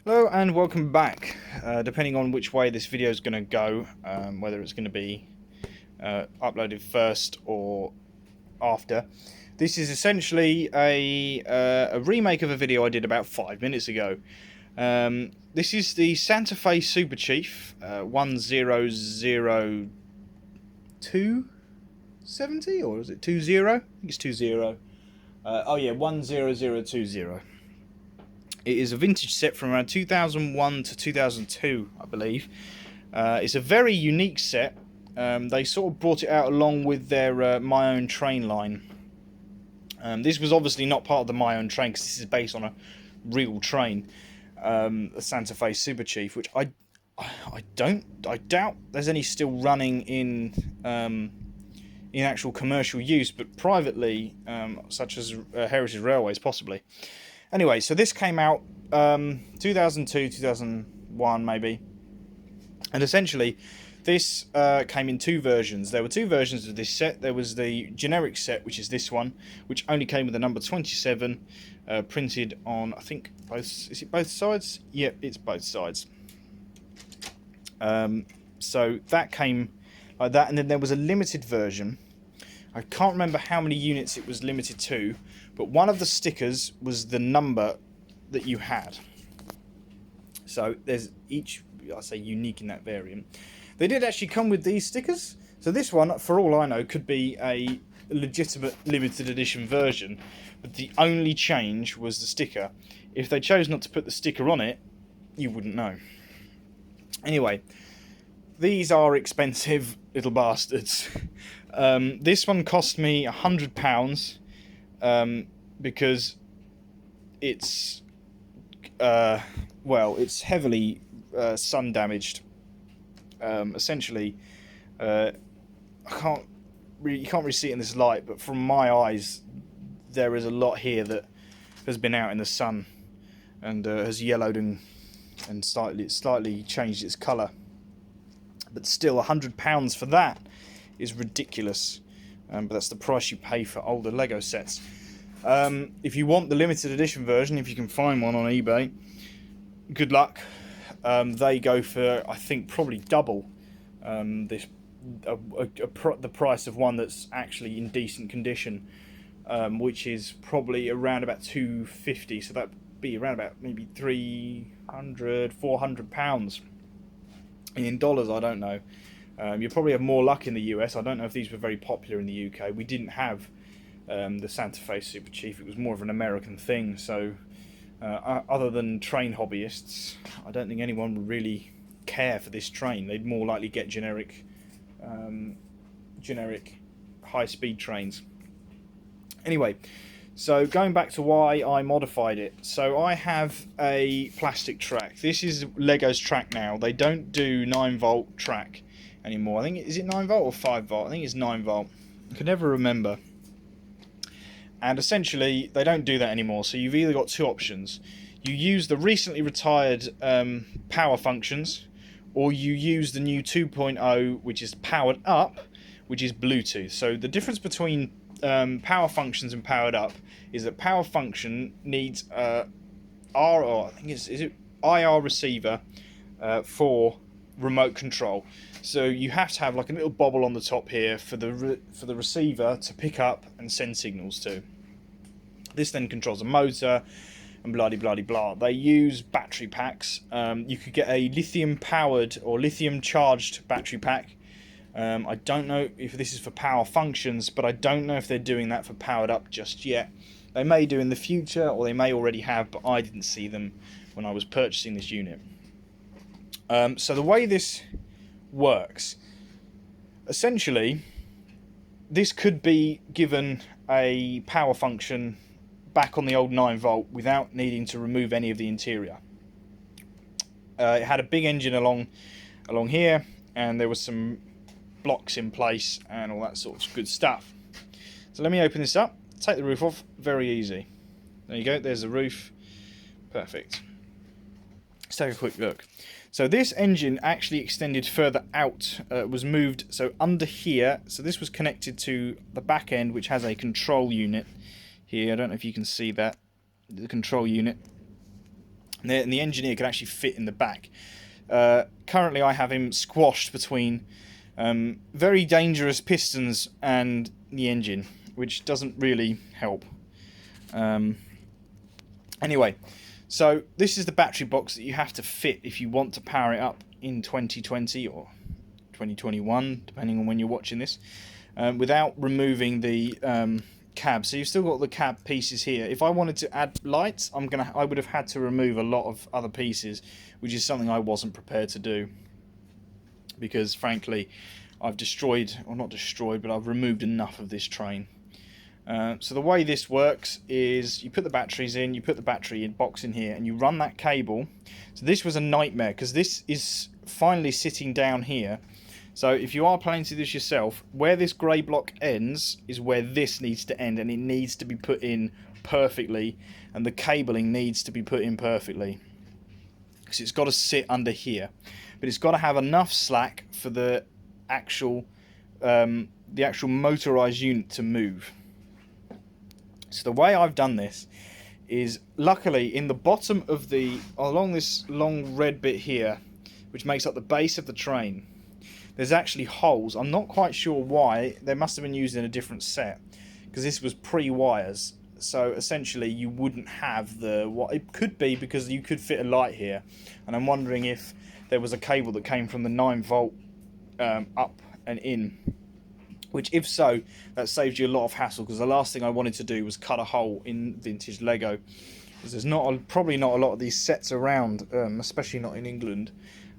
Hello and welcome back. Depending on which way this video is going to go, whether it's going to be uploaded first or after, this is essentially a remake of a video I did about 5 minutes ago. This is the Santa Fe Super Chief 10070, or is it 20? I think it's 20. Oh yeah, 10020. It is a vintage set from around 2001 to 2002, I believe. It's a very unique set. They sort of brought it out along with their My Own Train line. This was obviously not part of the My Own Train because this is based on a real train, the Santa Fe Super Chief, which I doubt there's any still running in actual commercial use, but privately, such as Heritage Railways, possibly. Anyway, so this came out 2002, 2001 maybe, and essentially this came in two versions. There were two versions of this set. There was the generic set, which is this one, which only came with the number 27, printed on, I think, both. Is it both sides? Yep, it's both sides. So that came like that, and then there was a limited version. I can't remember how many units it was limited to, but one of the stickers was the number that you had. So there's each, I say, unique in that variant. They did actually come with these stickers. So this one, for all I know, could be a legitimate limited edition version, but the only change was the sticker. If they chose not to put the sticker on it, you wouldn't know. Anyway, these are expensive little bastards. This one cost me £100 because it's it's heavily sun damaged. Essentially, you can't really see it in this light, but from my eyes, there is a lot here that has been out in the sun and has yellowed and slightly changed its colour. But still, £100 for that is ridiculous. But that's the price you pay for older Lego sets. If you want the limited edition version, if you can find one on eBay, good luck. They go for, I think, probably double the price of one that's actually in decent condition, which is probably around about £250. So that'd be around about maybe £300–400. In dollars, I don't know. You probably have more luck in the US. I don't know if these were very popular in the UK. We didn't have the Santa Fe Super Chief. It was more of an American thing. So, other than train hobbyists, I don't think anyone would really care for this train. They'd more likely get generic high-speed trains. Anyway, so going back to why I modified it. So I have a plastic track. This is Lego's track now. They don't do 9-volt track anymore. I think, is it 9-volt or 5-volt? I think it's 9-volt. I can never remember. And essentially, they don't do that anymore. So you've either got two options. You use the recently retired power functions, or you use the new 2.0, which is powered up, which is Bluetooth. So the difference between power functions and powered up is that power function needs I think is it IR receiver for remote control. So you have to have like a little bobble on the top here for the receiver to pick up and send signals to. This then controls a motor and blah blah blah. They use battery packs. You could get a lithium powered or lithium charged battery pack. I don't know if this is for power functions, but I don't know if they're doing that for powered up just yet. They may do in the future, or they may already have, but I didn't see them when I was purchasing this unit. So the way this works, essentially, this could be given a power function back on the old 9-volt without needing to remove any of the interior. It had a big engine along here, and there was some blocks in place and all that sort of good stuff. So let me open this up, take the roof off, very easy. There you go, there's the roof, perfect. Let's take a quick look. So this engine actually extended further out, was moved so under here. So this was connected to the back end, which has a control unit here. I don't know if you can see that, the control unit. and the engineer could actually fit in the back. Currently I have him squashed between very dangerous pistons and the engine, which doesn't really help. Anyway, so this is the battery box that you have to fit if you want to power it up in 2020 or 2021, depending on when you're watching this, without removing the cab. So you've still got the cab pieces here. If I wanted to add lights, I would have had to remove a lot of other pieces, which is something I wasn't prepared to do, because frankly I've destroyed, or not destroyed, but I've removed enough of this train. So the way this works is you put the batteries in, you put the battery box in here, and you run that cable. So this was a nightmare because this is finally sitting down here. So if you are planning to do this yourself, where this grey block ends is where this needs to end, and it needs to be put in perfectly, and the cabling needs to be put in perfectly, because it's got to sit under here, but it's got to have enough slack for the actual motorized unit to move. So the way I've done this is, luckily in the bottom of along this long red bit here, which makes up the base of the train, there's actually holes. I'm not quite sure why. They must have been used in a different set, because this was pre-wires. So essentially you wouldn't have what it could be, because you could fit a light here, and I'm wondering if there was a cable that came from the 9-volt up and in, which if so, that saves you a lot of hassle, because the last thing I wanted to do was cut a hole in vintage Lego, because there's probably not a lot of these sets around, especially not in England.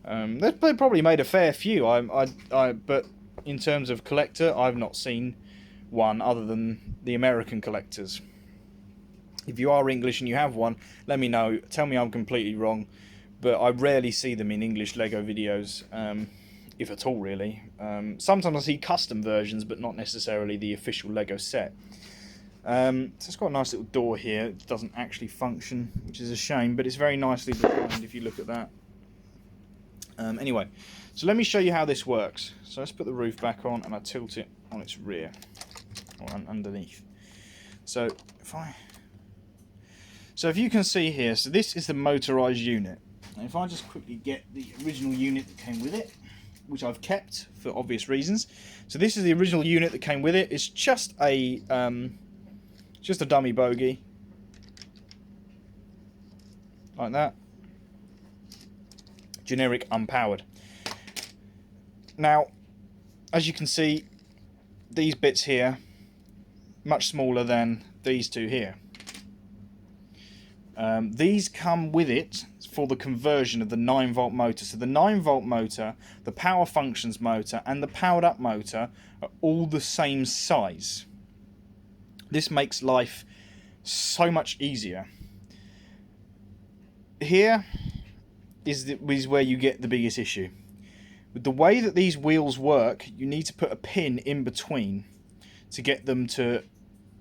They probably made a fair few, but in terms of collector, I've not seen one other than the American collectors. If you are English and you have one, let me know. Tell me I'm completely wrong, but I rarely see them in English Lego videos, if at all, really. Sometimes I see custom versions, but not necessarily the official Lego set. So it's got a nice little door here. It doesn't actually function, which is a shame, but it's very nicely designed if you look at that. Anyway, so let me show you how this works. So let's put the roof back on, and I tilt it on its rear, or underneath. So if you can see here, so this is the motorized unit. And if I just quickly get the original unit that came with it, which I've kept for obvious reasons. So this is the original unit that came with it. It's just a dummy bogie, like that. Generic unpowered. Now, as you can see, these bits here much smaller than these two here. These come with it for the conversion of the 9-volt motor. So the 9-volt motor, the power functions motor, and the powered up motor are all the same size. This makes life so much easier. Here is where you get the biggest issue. With the way that these wheels work, you need to put a pin in between to get them to,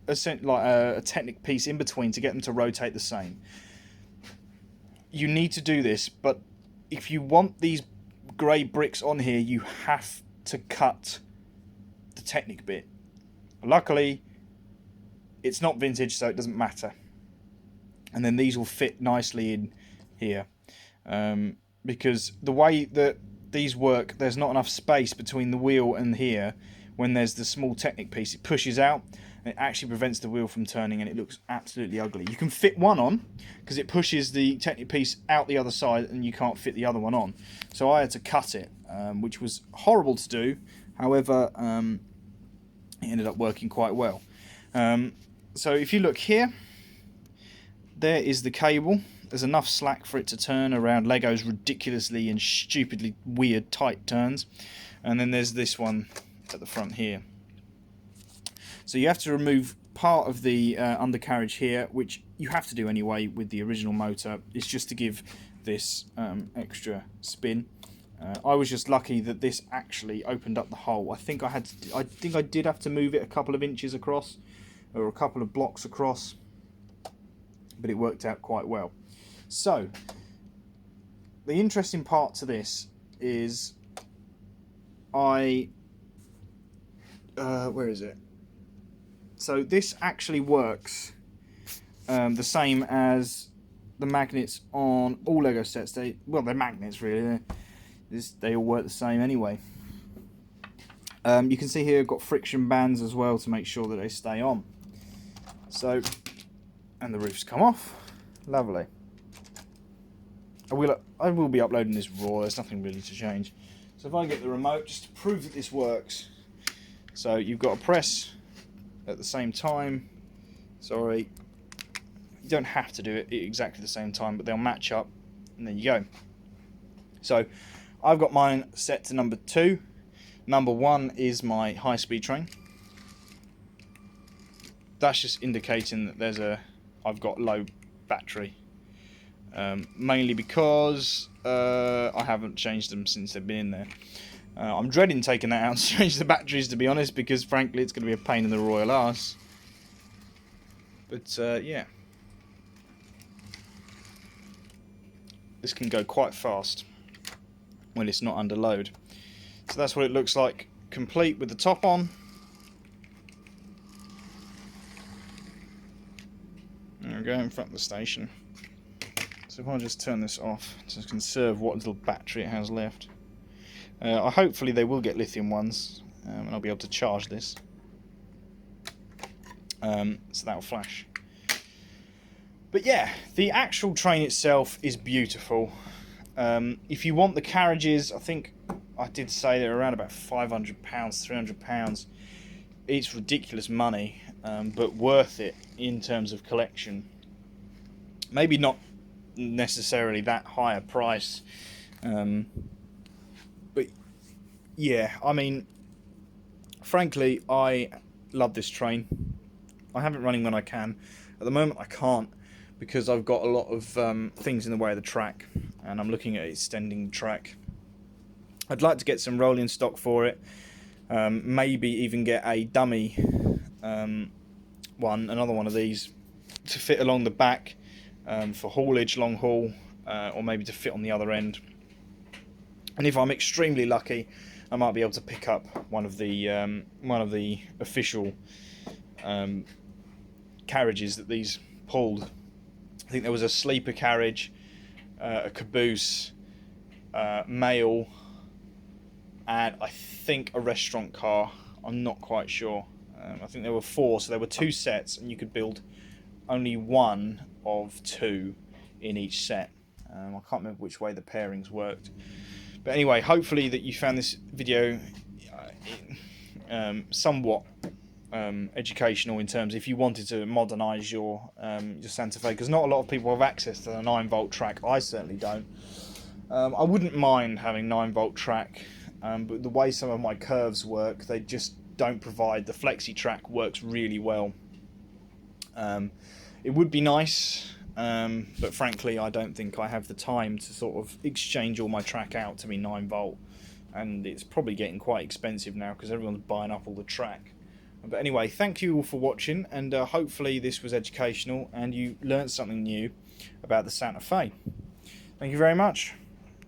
like a Technic piece in between, to get them to rotate the same. You need to do this, but if you want these grey bricks on here, you have to cut the Technic bit. Luckily, it's not vintage, so it doesn't matter. And then these will fit nicely in here. Because the way that these work, there's not enough space between the wheel and here. When there's the small Technic piece, it pushes out, and it actually prevents the wheel from turning, and it looks absolutely ugly. You can fit one on, because it pushes the Technic piece out the other side, and you can't fit the other one on. So I had to cut it, which was horrible to do. However, it ended up working quite well. So if you look here, there is the cable. There's enough slack for it to turn around Lego's ridiculously and stupidly weird tight turns. And then there's this one at the front here. So you have to remove part of the undercarriage here, which you have to do anyway with the original motor. It's just to give this extra spin. I was just lucky that this actually opened up the hole. I think I did have to move it a couple of inches across, or a couple of blocks across, but it worked out quite well. So the interesting part to this is where is it? So this actually works the same as the magnets on all Lego sets. They're magnets really. They all work the same anyway. You can see here I've got friction bands as well to make sure that they stay on. So, and the roof's come off. Lovely. I will be uploading this raw. There's nothing really to change. So if I get the remote, just to prove that this works. So you've got to press at the same time. Sorry, you don't have to do it at exactly the same time, but they'll match up, and there you go. So I've got mine set to number 2. Number 1 is my high-speed train. That's just indicating that I've got low battery. Mainly because I haven't changed them since they've been in there. I'm dreading taking that out and change the batteries, to be honest, because frankly it's going to be a pain in the royal arse. But yeah, this can go quite fast when it's not under load. So that's what it looks like, complete with the top on. There we go, in front of the station. So if I just turn this off to conserve what little battery it has left. Hopefully they will get lithium ones, and I'll be able to charge this. So that'll flash. But yeah, the actual train itself is beautiful. If you want the carriages, I think I did say they're around about £500, £300. It's ridiculous money, but worth it in terms of collection. Maybe not necessarily that high a price, but yeah, I mean, frankly, I love this train. I have it running when I can. At the moment I can't, because I've got a lot of things in the way of the track, and I'm looking at extending the track. I'd like to get some rolling stock for it, maybe even get a dummy another one of these to fit along the back, for haulage, long haul, or maybe to fit on the other end. And if I'm extremely lucky, I might be able to pick up one of the official carriages that these pulled. I think there was a sleeper carriage, a caboose, mail, and I think a restaurant car. I'm not quite sure. I think there were 4, so there were 2 sets, and you could build only one of 2 in each set. I can't remember which way the pairings worked. But anyway, hopefully that you found this video somewhat educational in terms if you wanted to modernise your Santa Fe, because not a lot of people have access to the 9-volt track. I certainly don't. I wouldn't mind having 9-volt track, but the way some of my curves work, they just don't provide. The flexi track works really well. It would be nice, but frankly I don't think I have the time to sort of exchange all my track out to be 9-volt, and it's probably getting quite expensive now because everyone's buying up all the track. But anyway, thank you all for watching, and hopefully this was educational and you learned something new about the Santa Fe. Thank you very much.